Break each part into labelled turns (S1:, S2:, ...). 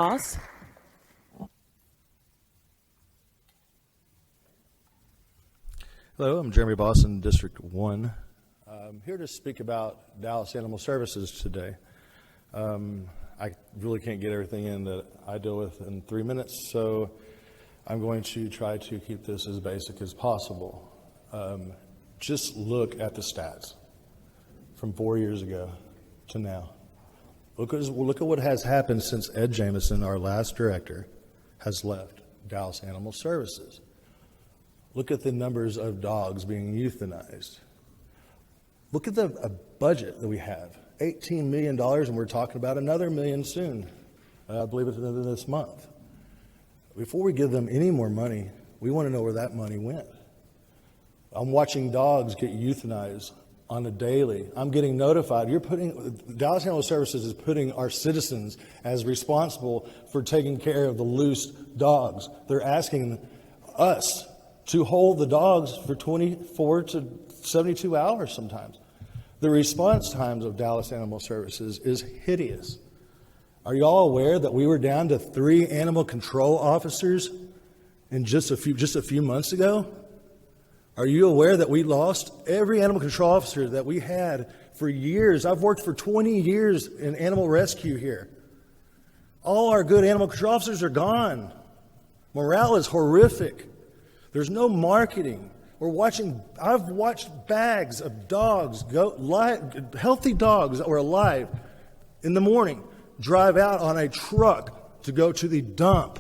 S1: Boss.
S2: Hello, I'm Jeremy Boss in District 1. I'm here to speak about Dallas Animal Services today. I really can't get everything in that I deal with in 3 minutes, so I'm going to try to keep this as basic as possible. Just look at the stats from 4 years ago to now. Look at what has happened since Ed Jamison, our last director, has left Dallas Animal Services. Look at the numbers of dogs being euthanized. Look at the budget that we have, $18 million, and we're talking about another million soon. I believe it's the end of this month. Before we give them any more money, we want to know where that money went. I'm watching dogs get euthanized on a daily. I'm getting notified. Dallas Animal Services is putting our citizens as responsible for taking care of the loose dogs. They're asking us to hold the dogs for 24 to 72 hours sometimes. The response times of Dallas Animal Services is hideous. Are you all aware that we were down to 3 animal control officers in just a few months ago? Are you aware that we lost every animal control officer that we had for years? I've worked for 20 years in animal rescue here. All our good animal control officers are gone. Morale is horrific. There's no marketing. I've watched bags of dogs go live, healthy dogs that were alive in the morning, drive out on a truck to go to the dump.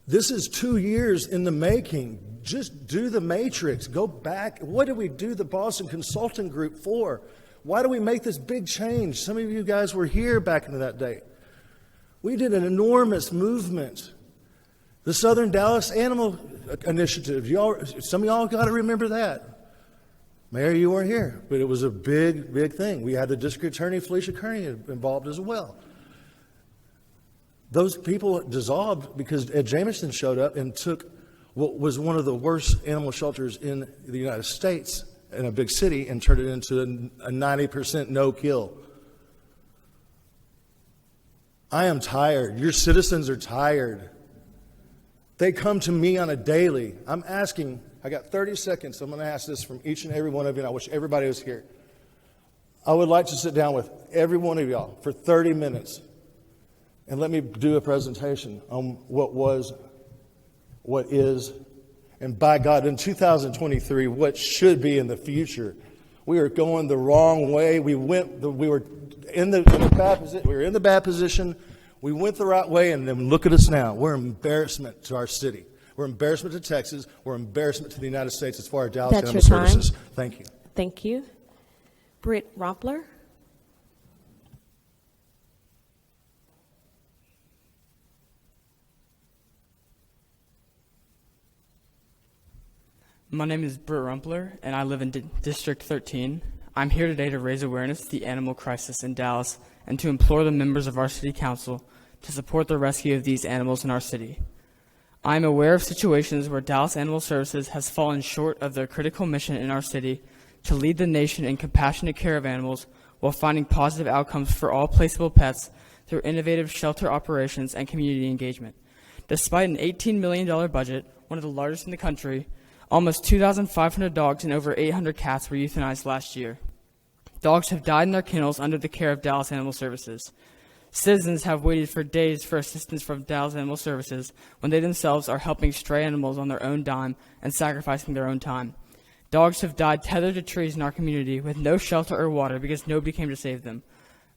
S2: This is 2 years in the making. Just do the matrix. Go back. What did we do the Boston Consulting Group for? Why do we make this big change? Some of you guys were here back in that day. We did an enormous movement. The Southern Dallas Animal Initiative. Some of y'all got to remember that. Mayor, you weren't here, but it was a big, big thing. We had the district attorney, Felicia Kearney, involved as well. Those people dissolved because Ed Jamison showed up and took what was one of the worst animal shelters in the United States in a big city and turned it into a 90% no-kill. I am tired. Your citizens are tired. They come to me on a daily. I'm asking, I got 30 seconds. I'm going to ask this from each and every one of you, and I wish everybody was here. I would like to sit down with every one of y'all for 30 minutes and let me do a presentation on what was, what is, and by God, in 2023, what should be in the future. We are going the wrong way. We were in the bad position. We went the right way, and then look at us now. We're an embarrassment to our city. We're an embarrassment to Texas. We're an embarrassment to the United States as far as Dallas Animal Services. Thank you.
S1: Thank you. Britt Rompler.
S3: My name is Britt Rumpler, and I live in District 13. I'm here today to raise awareness of the animal crisis in Dallas and to implore the members of our city council to support the rescue of these animals in our city. I am aware of situations where Dallas Animal Services has fallen short of their critical mission in our city to lead the nation in compassionate care of animals while finding positive outcomes for all placeable pets through innovative shelter operations and community engagement. Despite an $18 million budget, one of the largest in the country, almost 2,500 dogs and over 800 cats were euthanized last year. Dogs have died in their kennels under the care of Dallas Animal Services. Citizens have waited for days for assistance from Dallas Animal Services when they themselves are helping stray animals on their own dime and sacrificing their own time. Dogs have died tethered to trees in our community with no shelter or water because nobody came to save them.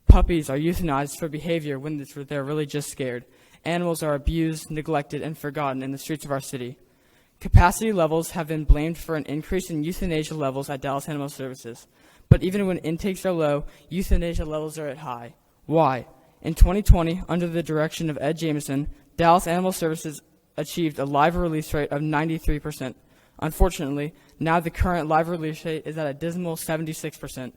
S3: Puppies are euthanized for behavior when they're really just scared. Animals are abused, neglected, and forgotten in the streets of our city. Capacity levels have been blamed for an increase in euthanasia levels at Dallas Animal Services. But even when intakes are low, euthanasia levels are at high. Why? In 2020, under the direction of Ed Jamison, Dallas Animal Services achieved a live release rate of 93%. Unfortunately, now the current live release rate is at a dismal 76%.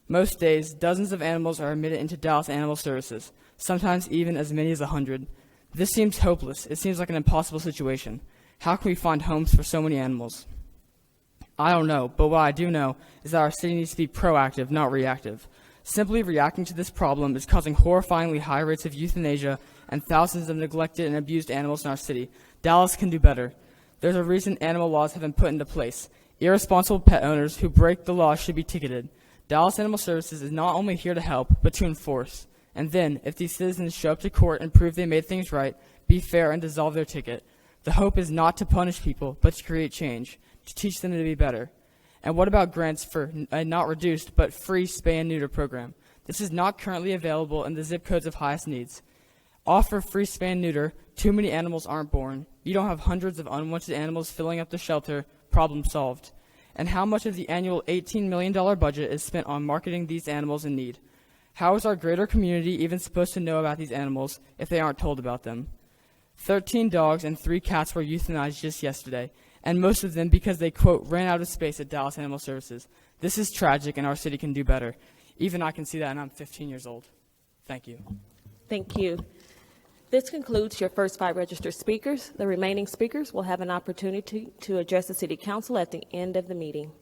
S3: Most days, dozens of animals are admitted into Dallas Animal Services, sometimes even as many as 100. This seems hopeless. It seems like an impossible situation. How can we find homes for so many animals? I don't know, but what I do know is that our city needs to be proactive, not reactive. Simply reacting to this problem is causing horrifyingly high rates of euthanasia and thousands of neglected and abused animals in our city. Dallas can do better. There's a reason animal laws have been put into place. Irresponsible pet owners who break the law should be ticketed. Dallas Animal Services is not only here to help, but to enforce. And then, if these citizens show up to court and prove they made things right, be fair and dissolve their ticket. The hope is not to punish people, but to create change, to teach them to be better. And what about grants for a not reduced, but free spay and neuter program? This is not currently available in the zip codes of highest needs. Offer free spay and neuter, too many animals aren't born. You don't have hundreds of unwanted animals filling up the shelter, problem solved. And how much of the annual $18 million budget is spent on marketing these animals in need? How is our greater community even supposed to know about these animals if they aren't told about them? 13 dogs and 3 cats were euthanized just yesterday, and most of them because they, quote, ran out of space at Dallas Animal Services. This is tragic, and our city can do better. Even I can see that, and I'm 15 years old. Thank you.
S1: Thank you. This concludes your first 5 registered speakers. The remaining speakers will have an opportunity to address the City Council at the end of the meeting.